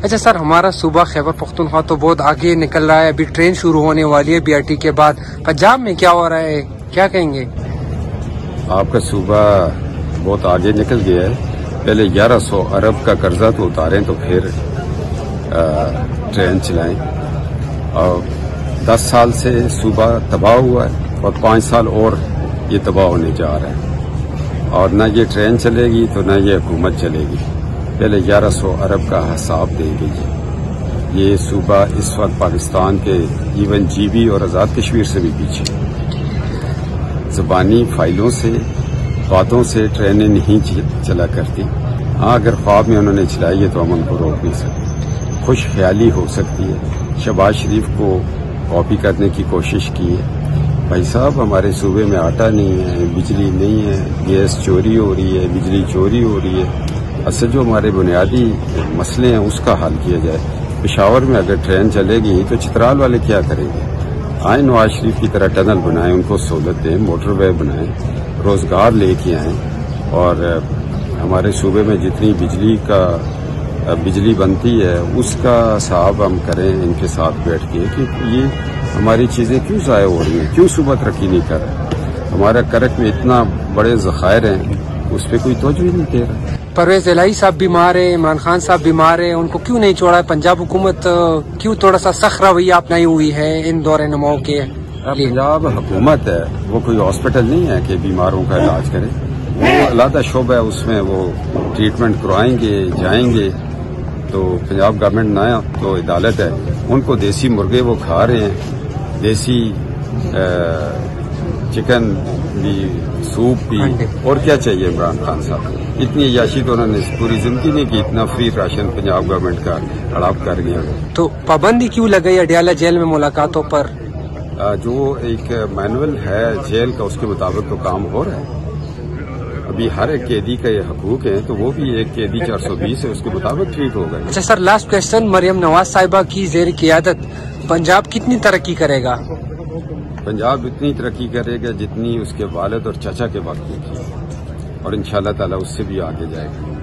अच्छा सर, हमारा सूबा खैबर पख्तूनख्वा तो बहुत आगे निकल रहा है, अभी ट्रेन शुरू होने वाली है BRT के बाद। पंजाब में क्या हो रहा है, क्या कहेंगे? आपका सूबा बहुत आगे निकल गया है। पहले 1100 अरब का कर्जा तो उतारें तो फिर ट्रेन चलाएं। और 10 साल से सूबा तबाह हुआ है और 5 साल और ये तबाह होने जा रहा है। और न ये ट्रेन चलेगी तो न ये हुकूमत चलेगी। पहले 1100 अरब का हिसाब देंगे जी। ये सूबा इस वक्त पाकिस्तान के इवन GB और आज़ाद कश्मीर से भी पीछे। ज़बानी फाइलों से, बातों से ट्रेनें नहीं चला करती। हाँ, अगर ख्वाब में उन्होंने चलाई है तो हम उनको रोक नहीं सकते। खुश ख्याली हो सकती है। शहबाज शरीफ को कॉपी करने की कोशिश की है। भाई साहब, हमारे सूबे में आटा नहीं है, बिजली नहीं है, गैस चोरी हो रही है, बिजली चोरी हो रही है। असल जो हमारे बुनियादी मसले हैं उसका हल किया जाए। पेशावर में अगर ट्रेन चलेगी तो चित्राल वाले क्या करेंगे? आए नवाज शरीफ की तरह टनल बनाएं, उनको सहूलत दें, मोटरवे बनाएं, रोजगार लेके आएं। और हमारे सूबे में जितनी बिजली बनती है उसका हिसाब हम करें इनके साथ बैठ के कि ये हमारी चीजें क्यों ज़ाया हो रही हैं, क्यों सूबा तरक्की नहीं कर रहा। हमारा करक में इतना बड़े ज़खायर हैं, उस पर कोई तवज्जो ही नहीं दे रहा। परवेज इलाही साहब बीमार है, इमरान खान साहब बीमार है, उनको क्यों नहीं छोड़ा है? पंजाब हुकूमत क्यों थोड़ा सा सख्त रवैया अपनाई हुई है इन दौरे नमाओ के? पंजाब हुकूमत है, वो कोई हॉस्पिटल नहीं है कि बीमारों का इलाज करे। वो अलग शोबा है, उसमें वो ट्रीटमेंट करवाएंगे, जाएंगे। तो पंजाब गवर्नमेंट ना तो अदालत है, उनको देसी मुर्गे वो खा रहे हैं, देसी चिकन भी, सूप भी, और क्या चाहिए इमरान खान साहब? इतनी अयाशी तो उन्होंने पूरी जिंदगी नहीं की। इतना फ्री राशन पंजाब गवर्नमेंट का हड़प कर गया। तो पाबंदी क्यों लगाई अडियाला जेल में मुलाकातों पर? जो एक मैनुअल है जेल का, उसके मुताबिक तो काम हो रहा है। अभी हर एक कैदी का ये हकूक है, तो वो भी एक कैदी 420 है, उसके मुताबिक ट्रीट होगा। अच्छा sir, last question, Maryam Nawaz साहिबा की ज़ेर क़ियादत पंजाब कितनी तरक्की करेगा? पंजाब इतनी तरक्की करेगा जितनी उसके वालिद और चाचा के वक्त में थी, और इंशाअल्लाह ताला उससे भी आगे जाएगा।